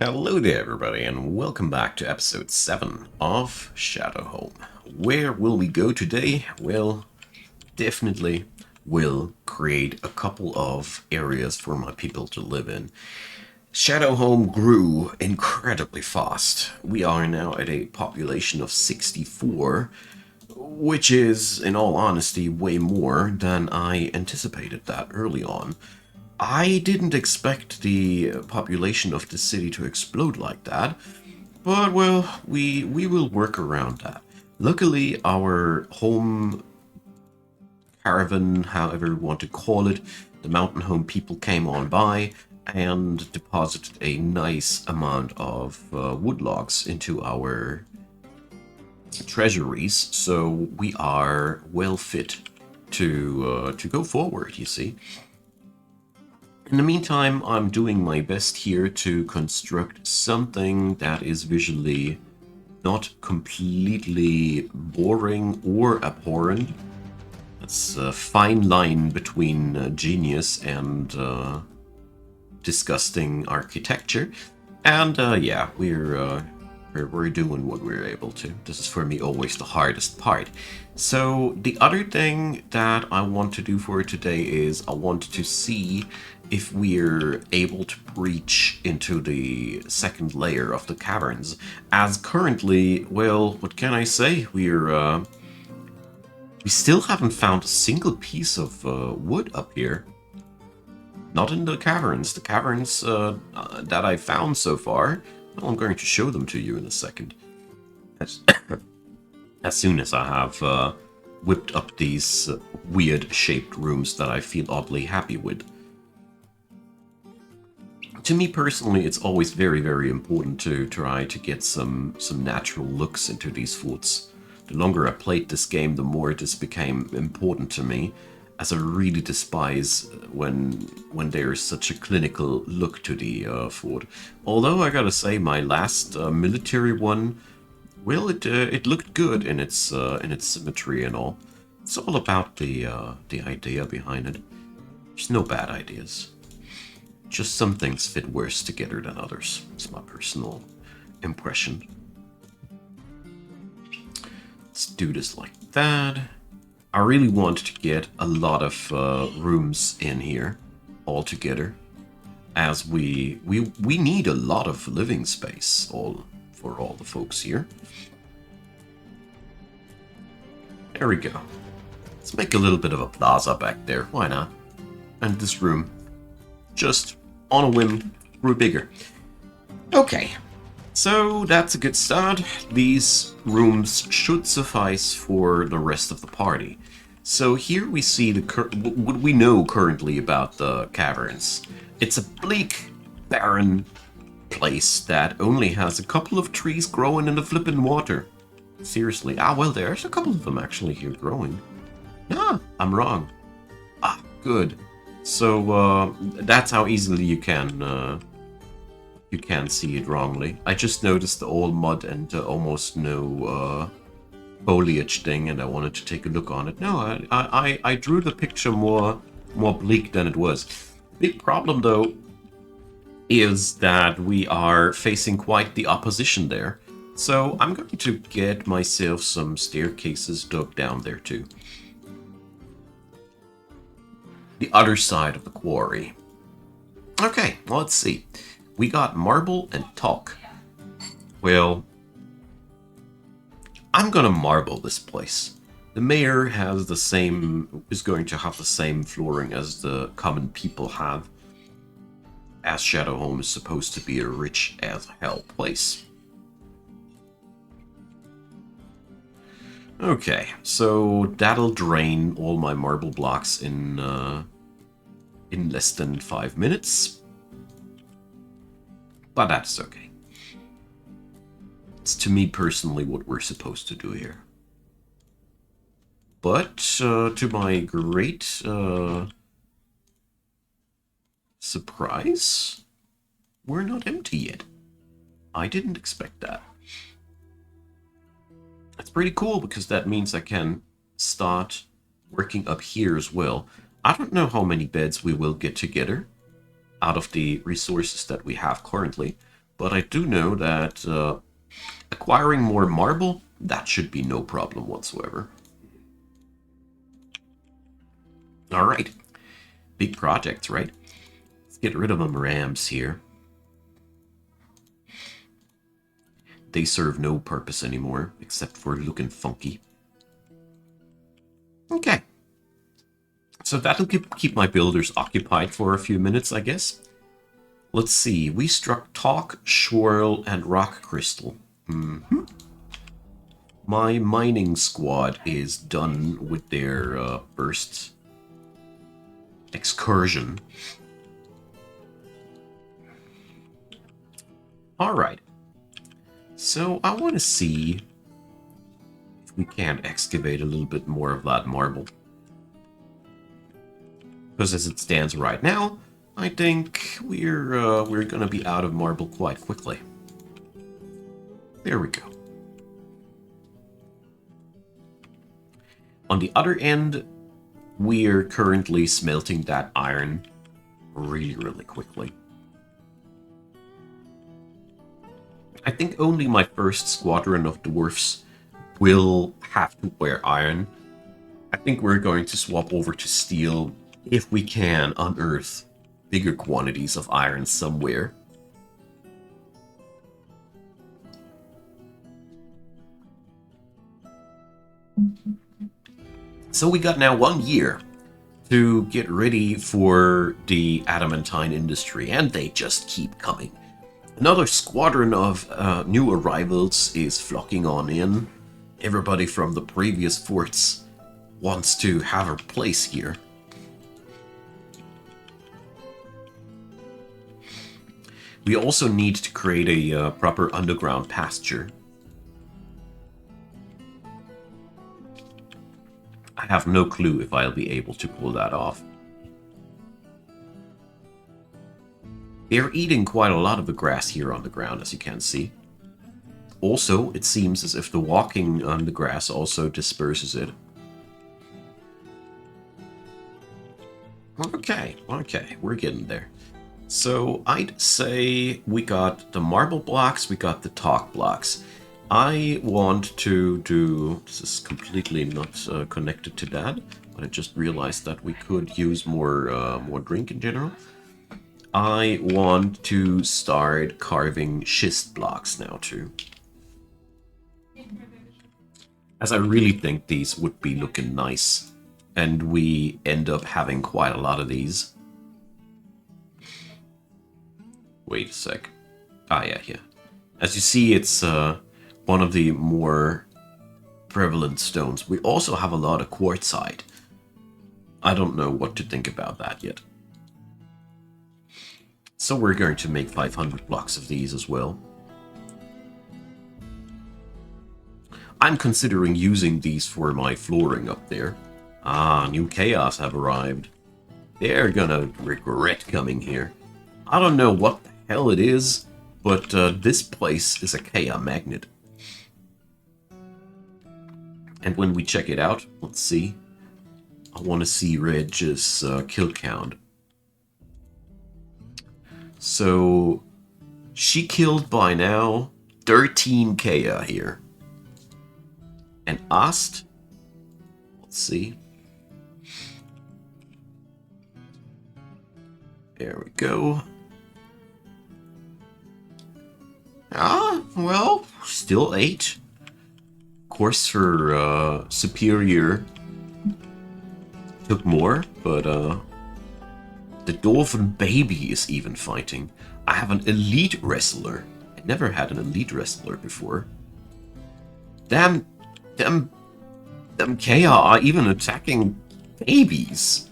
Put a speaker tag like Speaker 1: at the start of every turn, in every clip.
Speaker 1: Hello there, everybody, and welcome back to episode 7 of Shadowhome. Where will we go today? Well, definitely will create a couple of areas for my people to live in. Shadowhome grew incredibly fast. We are now at a population of 64, which is, in all honesty, way more than I anticipated that early on. I didn't expect the population of the city to explode like that, but well, we will work around that. Luckily, our home caravan, however you want to call it, the mountain home people came on by and deposited a nice amount of wood logs into our treasuries, so we are well fit to go forward. You see. In the meantime, I'm doing my best here to construct something that is visually not completely boring or abhorrent. That's a fine line between genius and disgusting architecture. And yeah, we're doing what we're able to. This is for me always the hardest part. So the other thing that I want to do for today is I want to see if we're able to breach into the second layer of the caverns. As currently, well, what can I say? We still haven't found a single piece of wood up here. Not in the caverns. The caverns that I found so far, well, I'm going to show them to you in a second. As, as soon as I have whipped up these weird-shaped rooms that I feel oddly happy with. To me personally, it's always very, very important to try to get some natural looks into these forts. The longer I played this game, the more this became important to me, as I really despise when there's such a clinical look to the fort. Although I gotta say, my last military one, well, it looked good in its symmetry and all. It's all about the idea behind it. There's no bad ideas. Just some things fit worse together than others. It's my personal impression. Let's do this like that. I really want to get a lot of rooms in here all together, as we need a lot of living space for all the folks here. There we go. Let's make a little bit of a plaza back there. Why not? And this room, just on a whim, grew bigger. Okay, so that's a good start. These rooms should suffice for the rest of the party. So here we see what we know currently about the caverns. It's a bleak, barren place that only has a couple of trees growing in the flippin' water. Seriously. Ah, well, there's a couple of them actually here growing. Ah, I'm wrong. Ah, good. So that's how easily you can see it wrongly. I just noticed the all mud and almost no foliage thing, and I wanted to take a look on it. No, I drew the picture more bleak than it was. Big problem though is that we are facing quite the opposition there. So I'm going to get myself some staircases dug down there too. The other side of the quarry. Okay, let's see. We got marble and talk. Well, I'm gonna marble this place. The mayor is going to have the same flooring as the common people have, as Shadowhome is supposed to be a rich as hell place. Okay, so that'll drain all my marble blocks in less than 5 minutes. But that's okay. It's to me personally what we're supposed to do here. But to my great surprise, we're not empty yet. I didn't expect that. That's pretty cool because that means I can start working up here as well. I don't know how many beds we will get together out of the resources that we have currently, but I do know that acquiring more marble, that should be no problem whatsoever. Alright. Big projects, right? Let's get rid of them rams here. They serve no purpose anymore, except for looking funky. Okay. So that'll keep my builders occupied for a few minutes, I guess. Let's see. We struck talk, swirl, and rock crystal. My mining squad is done with their first excursion. Alright. So I want to see if we can excavate a little bit more of that marble. Because as it stands right now, I think we're gonna be out of marble quite quickly. There we go. On the other end, we're currently smelting that iron really, really quickly. I think only my first squadron of dwarfs will have to wear iron. I think we're going to swap over to steel if we can unearth bigger quantities of iron somewhere. So we got now 1 year to get ready for the adamantine industry, and they just keep coming. Another squadron of new arrivals is flocking on in. Everybody from the previous forts wants to have a place here. We also need to create a proper underground pasture. I have no clue if I'll be able to pull that off. They're eating quite a lot of the grass here on the ground, as you can see. Also, it seems as if the walking on the grass also disperses it. Okay, we're getting there. So I'd say we got the marble blocks, we got the talk blocks. I want to do, this is completely not connected to that, but I just realized that we could use more drink in general. I want to start carving schist blocks now too. As I really think these would be looking nice, and we end up having quite a lot of these. Wait a sec. Ah, yeah. As you see, it's one of the more prevalent stones. We also have a lot of quartzite. I don't know what to think about that yet. So we're going to make 500 blocks of these as well. I'm considering using these for my flooring up there. Ah, new chaos have arrived. They're gonna regret coming here. I don't know what the hell it is, but this place is a chaos magnet. And when we check it out, let's see. I want to see Reg's kill count. So, she killed by now 13 Kea here. And Ast, let's see. There we go. Ah, well, still 8. Of course, her superior took more, but the dolphin baby is even fighting. I have an elite wrestler. I never had an elite wrestler before. Them Kea are even attacking babies.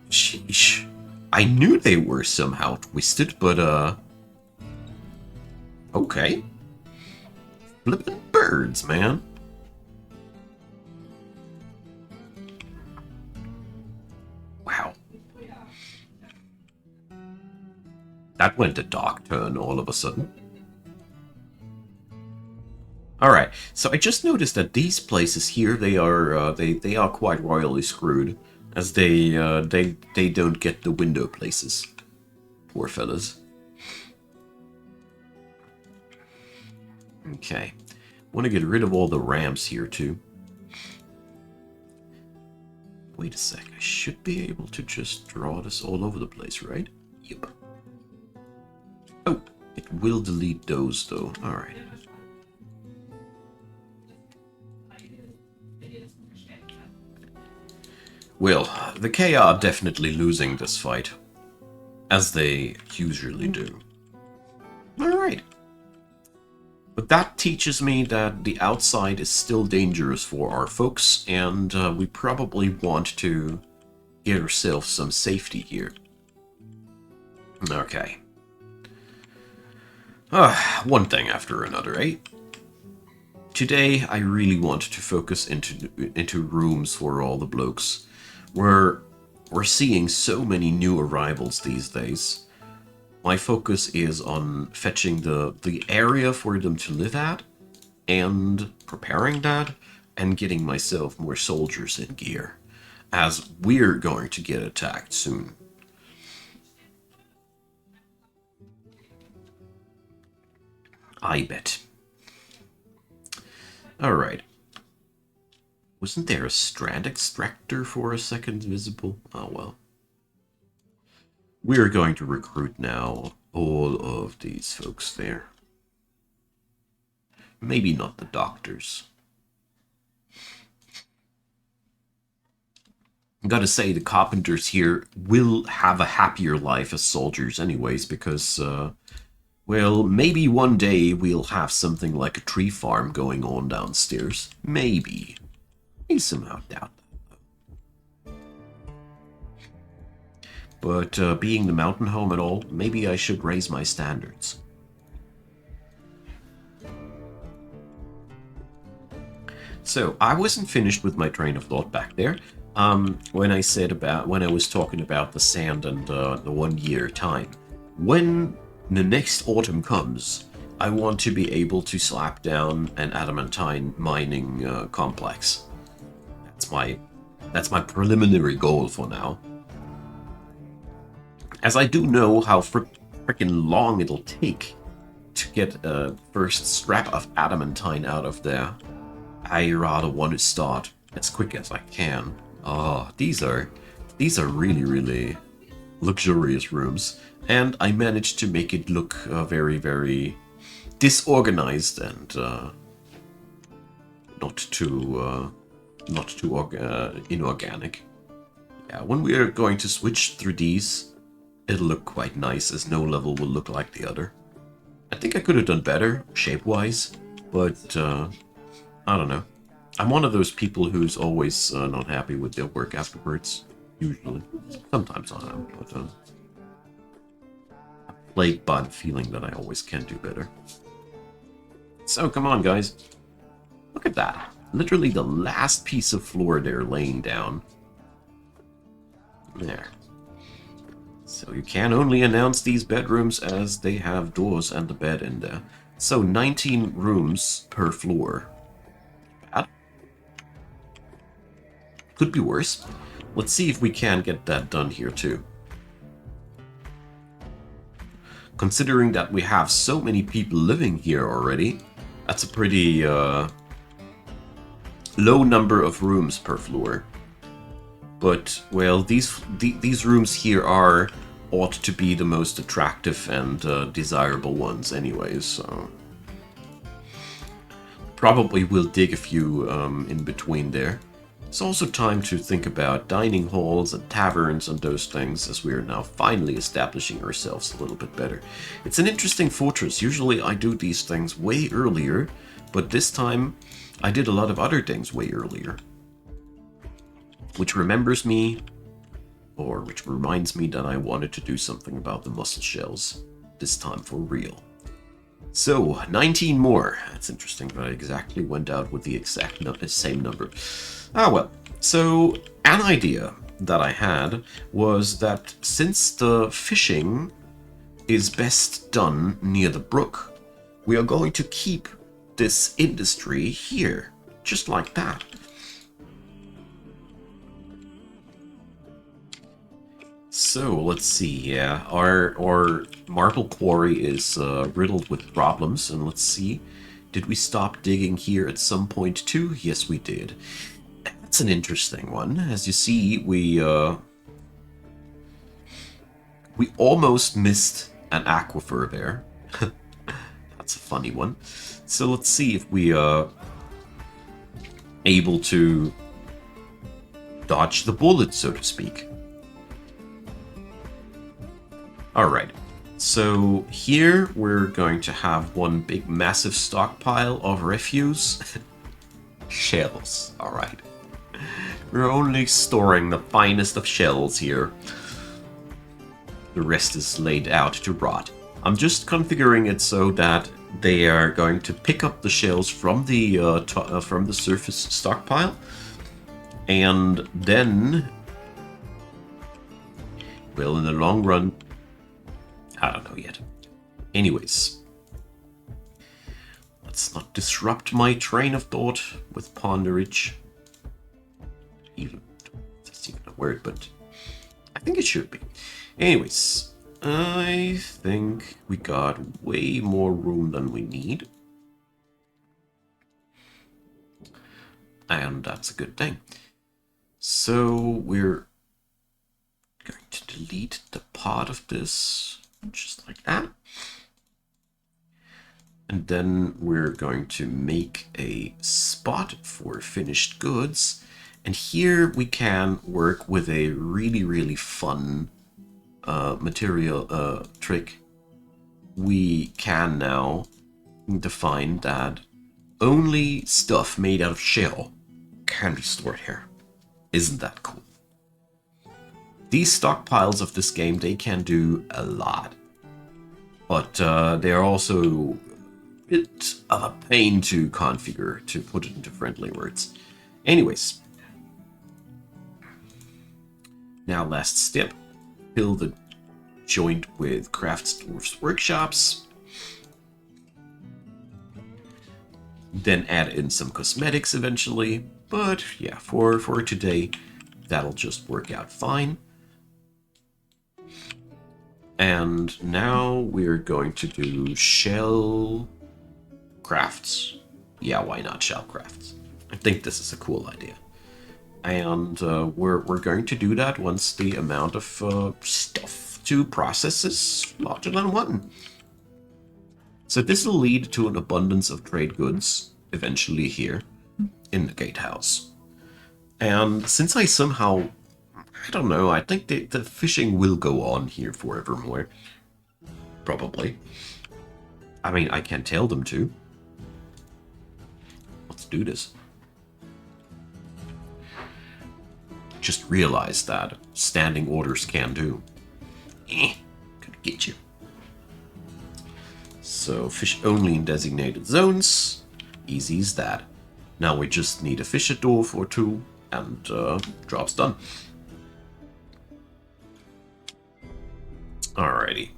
Speaker 1: Sheesh. I knew they were somehow twisted, but okay. Flippin' birds, man. Wow. That went a dark turn all of a sudden. Alright, so I just noticed that these places here, they are quite royally screwed, as they don't get the window places. Poor fellas. Okay. Want to get rid of all the ramps here, too. Wait a sec. I should be able to just draw this all over the place, right? Yep. Oh, it will delete those, though. Alright. Well, the KA are definitely losing this fight. As they usually do. Alright. But that teaches me that the outside is still dangerous for our folks, and we probably want to get ourselves some safety here. Okay. One thing after another, eh? Today, I really want to focus into rooms for all the blokes. We're seeing so many new arrivals these days. My focus is on fetching the area for them to live at, and preparing that, and getting myself more soldiers in gear, as we're going to get attacked soon. I bet. Alright. Wasn't there a strand extractor for a second visible? Oh well. We're going to recruit now all of these folks there. Maybe not the doctors. Gotta say, the carpenters here will have a happier life as soldiers anyways, because, well, maybe one day we'll have something like a tree farm going on downstairs. Maybe. I somehow doubt that. But being the mountain home and all, maybe I should raise my standards. So, I wasn't finished with my train of thought back there. When I was talking about the sand and the 1 year time. When the next autumn comes, I want to be able to slap down an adamantine mining complex. That's my preliminary goal for now. As I do know how frickin' long it'll take to get a first scrap of adamantine out of there, I rather want to start as quick as I can. Oh, these are really, really luxurious rooms, and I managed to make it look very, very disorganized and not too inorganic. Yeah, when we are going to switch through these, it'll look quite nice, as no level will look like the other. I think I could have done better, shape-wise, but I don't know. I'm one of those people who's always not happy with their work afterwards, usually. Sometimes I am, but I'm plagued by the feeling that I always can do better. So, come on, guys. Look at that. Literally the last piece of floor they're laying down. There. So you can only announce these bedrooms as they have doors and a bed in there. So 19 rooms per floor. Bad. Could be worse. Let's see if we can get that done here too. Considering that we have so many people living here already, that's a pretty low number of rooms per floor. But, well, these rooms here ought to be the most attractive and desirable ones anyways, so... Probably will dig a few in between there. It's also time to think about dining halls and taverns and those things, as we are now finally establishing ourselves a little bit better. It's an interesting fortress. Usually I do these things way earlier, but this time I did a lot of other things way earlier. Which reminds me that I wanted to do something about the mussel shells, this time for real. So, 19 more. That's interesting that I exactly went out with the exact same number. Ah well, so an idea that I had was that since the fishing is best done near the brook, we are going to keep this industry here, just like that. So, let's see, yeah, our marble quarry is riddled with problems, and let's see Did we stop digging here at some point too? Yes, we did. That's an interesting one. As you see, we almost missed an aquifer there. That's a funny one. So let's see if we able to dodge the bullet, so to speak. Alright, so here we're going to have one big massive stockpile of refuse. Shells, alright. We're only storing the finest of shells here. The rest is laid out to rot. I'm just configuring it so that they are going to pick up the shells from the surface stockpile, and then, well, in the long run, I don't know yet. Anyways, let's not disrupt my train of thought with ponderage. Even that's even a word, but I think it should be. Anyways. I think we got way more room than we need. And that's a good thing. So we're going to delete the part of this, just like that. And then we're going to make a spot for finished goods. And here we can work with a really, really fun material trick. We can now define that only stuff made out of shell can be stored here. Isn't that cool? These stockpiles of this game, they can do a lot, but they are also a bit of a pain to configure, to put it into friendly words. Anyways, now last step. Fill the joint with Crafts Dwarf's Workshops. Then add in some cosmetics eventually. But yeah, for today, that'll just work out fine. And now we're going to do shell crafts. Yeah, why not shell crafts? I think this is a cool idea. And we're going to do that once the amount of stuff to process is larger than 1. So this will lead to an abundance of trade goods eventually here in the gatehouse. And since I somehow, I don't know, I think the fishing will go on here forevermore. Probably. I mean, I can't tell them to. Let's do this. Just realize that standing orders can do. Gonna get you. So fish only in designated zones. Easy as that. Now we just need a fisher dwarf or 2 and job's done. Alrighty.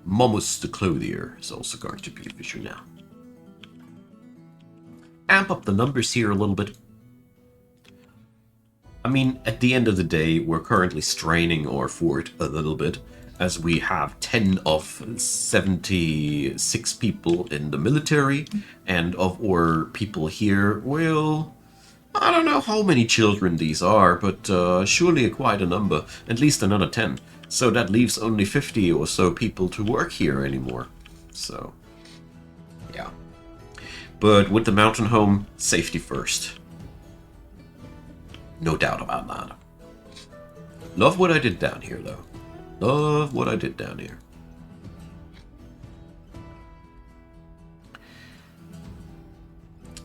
Speaker 1: Momus the Clothier is also going to be a fisher now. Amp up the numbers here a little bit. I mean, at the end of the day, we're currently straining our fort a little bit, as we have 10 of 76 people in the military, and of our people here, well, I don't know how many children these are, but surely quite a number, at least another 10. So that leaves only 50 or so people to work here anymore. So, yeah. But with the mountain home, safety first. No doubt about that. Love what I did down here, though. Love what I did down here.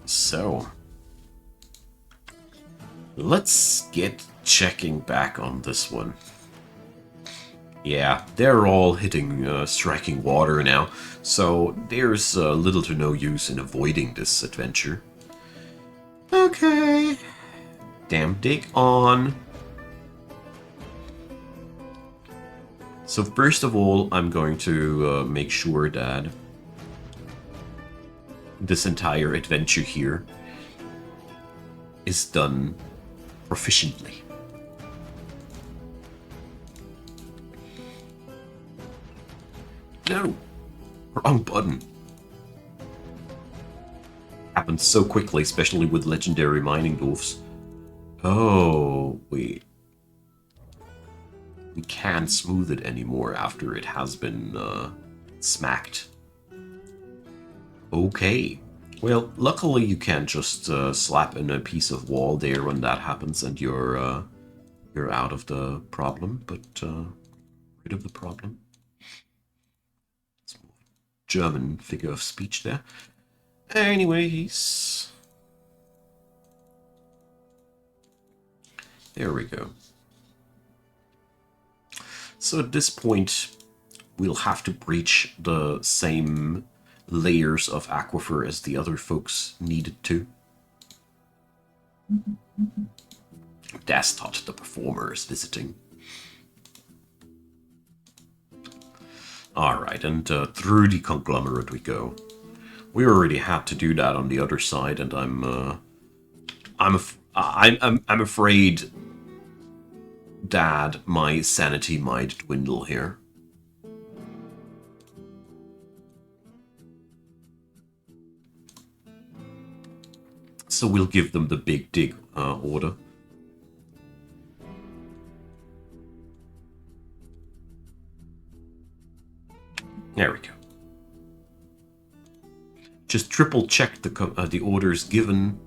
Speaker 1: So, let's get checking back on this one. Yeah, they're all hitting striking water now, so there's little to no use in avoiding this adventure. Okay. Damn dig on. So first of all, I'm going to make sure that this entire adventure here is done proficiently. No! Wrong button. Happens so quickly, especially with legendary mining dwarfs. Oh, wait. We can't smooth it anymore after it has been smacked. Okay. Well, luckily you can't just slap in a piece of wall there when that happens and you're out of the problem, but rid of the problem. German figure of speech there. Anyways. There we go. So at this point, we'll have to breach the same layers of aquifer as the other folks needed to. Dastot, the performer, is visiting. Alright, and through the conglomerate we go. We already had to do that on the other side, and I'm afraid, Dad, my sanity might dwindle here. So we'll give them the big dig order. There we go. Just triple check the orders given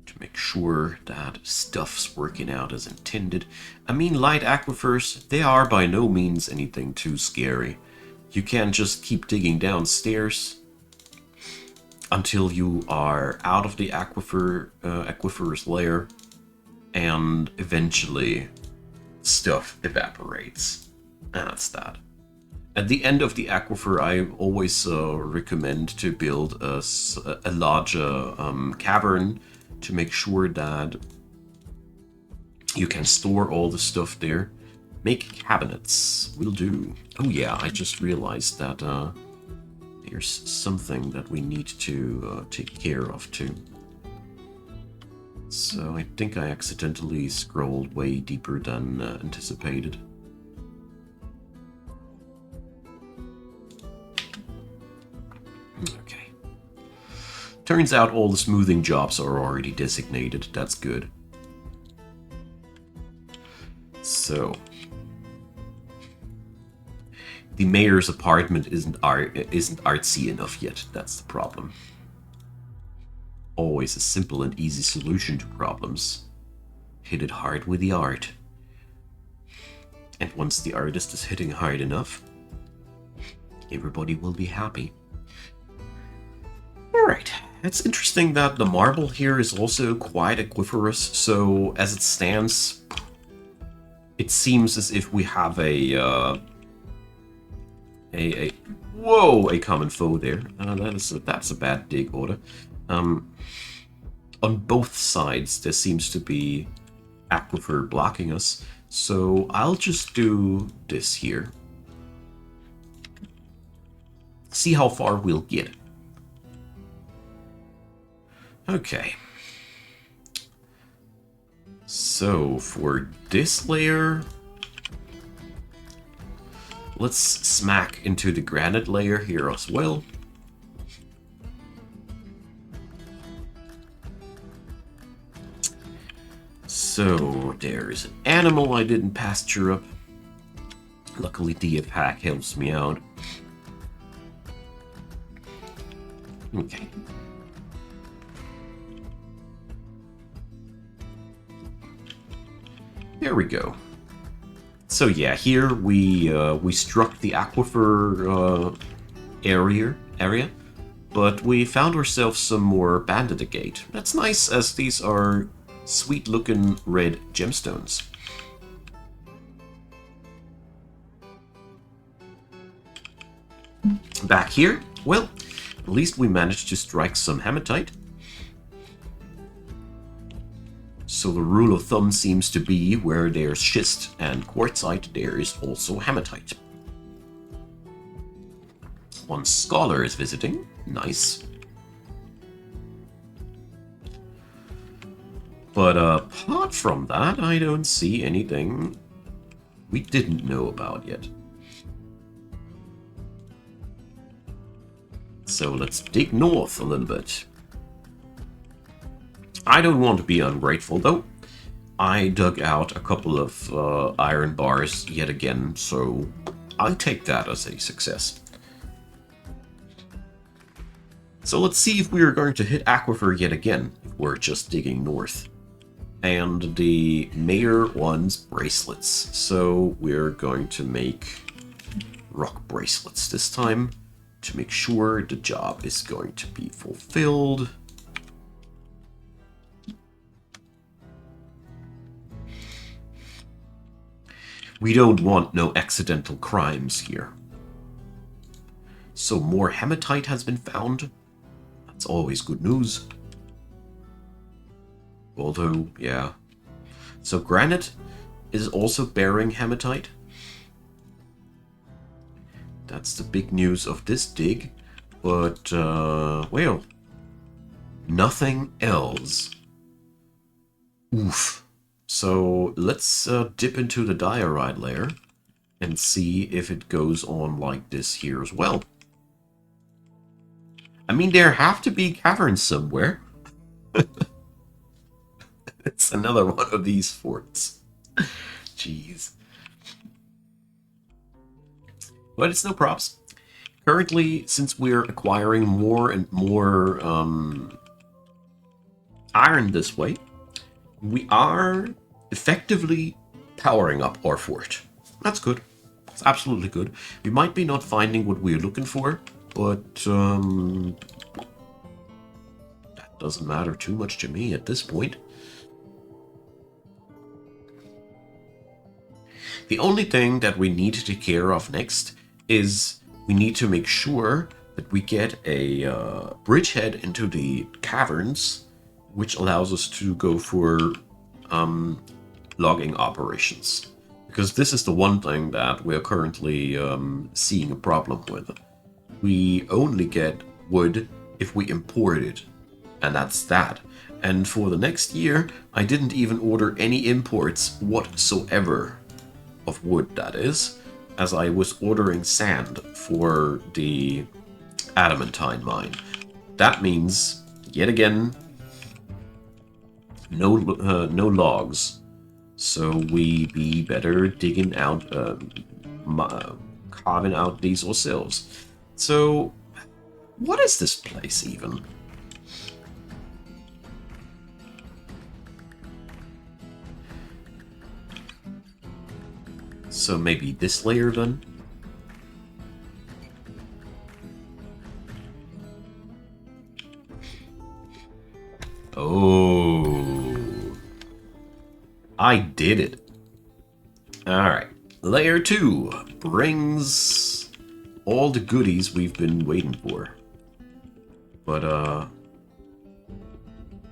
Speaker 1: to make sure that stuff's working out as intended. I mean, light aquifers, they are by no means anything too scary. You can just keep digging downstairs until you are out of the aquifer's layer, and eventually stuff evaporates. And that's that. At the end of the aquifer, I always recommend to build a larger cavern to make sure that you can store all the stuff there. Make cabinets. Will do. Oh yeah, I just realized that there's something that we need to take care of too. So I think I accidentally scrolled way deeper than anticipated. Okay. Turns out all the smoothing jobs are already designated. That's good. So the mayor's apartment isn't artsy enough yet. That's the problem. Always a simple and easy solution to problems. Hit it hard with the art. And once the artist is hitting hard enough, everybody will be happy. Alright, it's interesting that the marble here is also quite aquiferous, so as it stands, it seems as if we have a common foe there. That's a bad dig order. On both sides, there seems to be aquifer blocking us, so I'll just do this here. See how far we'll get. Okay. So for this layer, let's smack into the granite layer here as well. So there is an animal I didn't pasture up. Luckily DF Hack helps me out. Okay. There we go. So yeah, here we struck the aquifer area, but we found ourselves some more banded agate. That's nice, as these are sweet-looking red gemstones. Back here, well, at least we managed to strike some hematite. So the rule of thumb seems to be where there's schist and quartzite, there is also hematite. One scholar is visiting. Nice. But apart from that, I don't see anything we didn't know about yet. So let's dig north a little bit. I don't want to be ungrateful, though. I dug out a couple of iron bars yet again, so I take that as a success. So let's see if we are going to hit Aquifer yet again. We're just digging north. And the mayor wants bracelets, so we're going to make rock bracelets this time to make sure the job is going to be fulfilled. We don't want no accidental crimes here. So more hematite has been found. That's always good news. Although, yeah. So granite is also bearing hematite. That's the big news of this dig. But, well, nothing else. Oof. So let's dip into the diorite layer and see if it goes on like this here as well. I mean, there have to be caverns somewhere. It's another one of these forts. Jeez. But it's no props. Currently, since we're acquiring more and more iron this way, we are effectively powering up our fort. That's good. It's absolutely good. We might be not finding what we're looking for, but that doesn't matter too much to me at this point. The only thing that we need to take care of next is we need to make sure that we get a bridgehead into the caverns, which allows us to go for logging operations. Because this is the one thing that we're currently seeing a problem with. We only get wood if we import it, and that's that. And for the next year, I didn't even order any imports whatsoever. Of wood, that is, as I was ordering sand for the adamantine mine. That means, yet again, no logs. So we be better digging out, carving out these ourselves. So, what is this place even? So maybe this layer then? Oh. I did it. Alright. Layer 2 brings all the goodies we've been waiting for. But,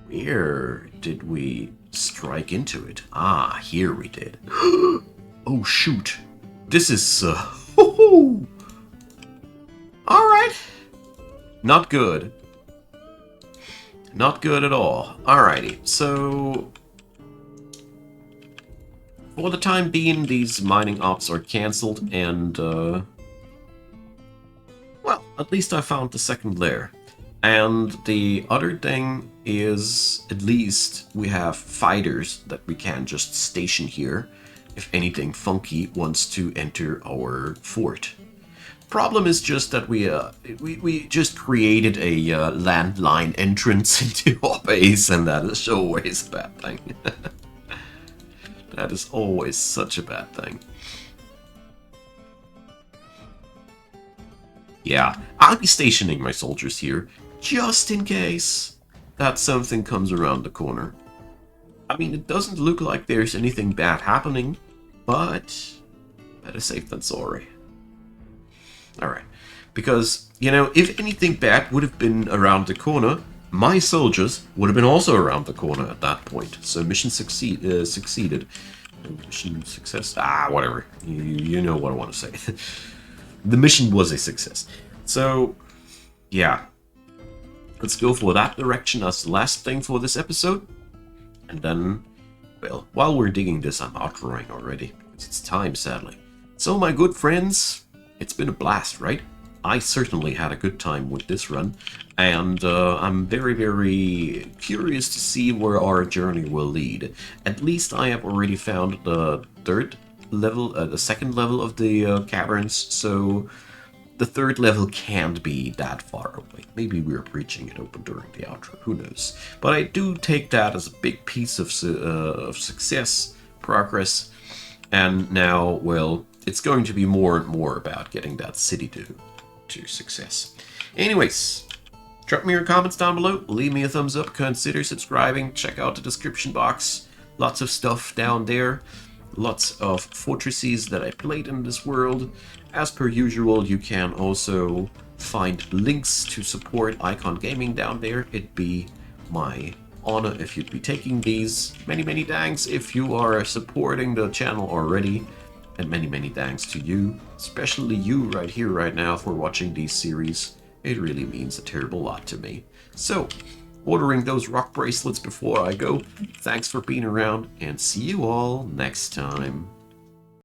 Speaker 1: where did we strike into it? Ah, here we did. Oh, shoot. This is, Alright. Not good. Not good at all. Alrighty, so... for the time being, these mining ops are cancelled, and, well, at least I found the second layer. And the other thing is, at least we have fighters that we can just station here if anything funky wants to enter our fort. Problem is just that we just created a landline entrance into our base, and that is always a bad thing. That is always such a bad thing. Yeah, I'll be stationing my soldiers here, just in case that something comes around the corner. I mean, it doesn't look like there's anything bad happening, but better safe than sorry. Alright, because, you know, if anything bad would have been around the corner, my soldiers would have been also around the corner at that point. So mission succeeded. Mission success? Ah, whatever. You know what I want to say. The mission was a success. So, yeah. Let's go for that direction as the last thing for this episode. And then, well, while we're digging this, I'm outroing already. Because it's time, sadly. So, my good friends, it's been a blast, right? I certainly had a good time with this run, and I'm very, very curious to see where our journey will lead. At least I have already found the third level, the second level of the caverns, so the third level can't be that far away. Maybe we're breaching it open during the outro, who knows. But I do take that as a big piece of success, progress, and now, well, it's going to be more and more about getting that city to success. Anyways, drop me your comments down below, leave me a thumbs up, consider subscribing, check out the description box. Lots of stuff down there. Lots of fortresses that I played in this world. As per usual, you can also find links to support Icon Gaming down there. It'd be my honor if you'd be taking these. Many, many thanks if you are supporting the channel already. And many, many thanks to you, especially you right here, right now, for watching these series. It really means a terrible lot to me. So, ordering those rock bracelets before I go. Thanks for being around, and see you all next time.